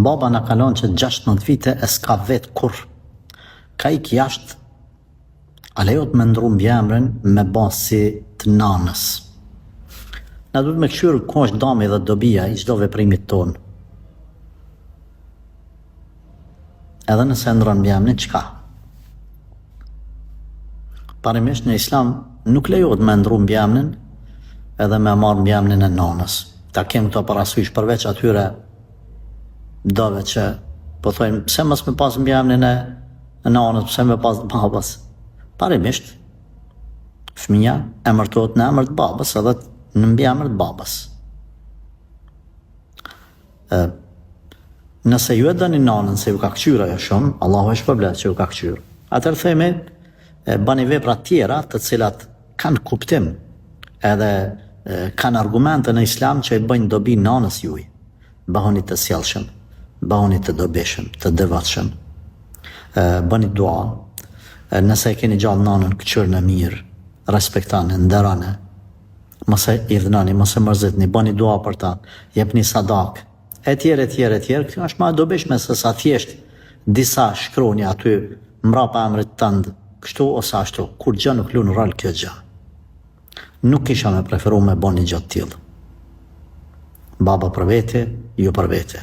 Baba na kalon që 16 vite e s'ka vetë kur. Ka ik jashtë, a lejot me ndru mbjemrin me basi të nanës. Na duhet me këshyrë ku është dami dhe dobia i çdo veprimit tonë. Edhe nëse ndron mbjemrin, çka? Parimisht në Islam nuk lejohet me ndru mbjemrin edhe me marrë mbjemrin e nanës. Ta kem këto parasysh përveç atyre dove që po thojnë pse mos me pas mbjemrin e nanës, pse me pas babas. Parimisht, fëmija emërtohet në emër të babas edhe në mbjemër të babas. Nëse ju e dëni nanën se ju ka këqyra jo shumë, Allahu e shpërblet që ju ka këqyra. Atër themi, bani vepra tjera të cilat kanë kuptim edhe kanë argumente në Islam që i bëjnë dobi nanës juj. Bëhoni të sjellshëm, bëhoni të dobishëm, të devotshëm. Bëni dua. Nëse e keni gjallë nanën këqyrën e mirë, respektani, nderani, mos e idhnani, mos e mërzitni, bëni dua për ta, jepni sadak, etjere, kjo është ma dobishme se sa thjesht disa shkroni aty mrapa emrit tënd, kështu ose ashtu, kur gjë nuk lunë rol kjo gjë. Nuk kisha me preferu me bëni gjë të tillë. Baba për vete, ju për vete.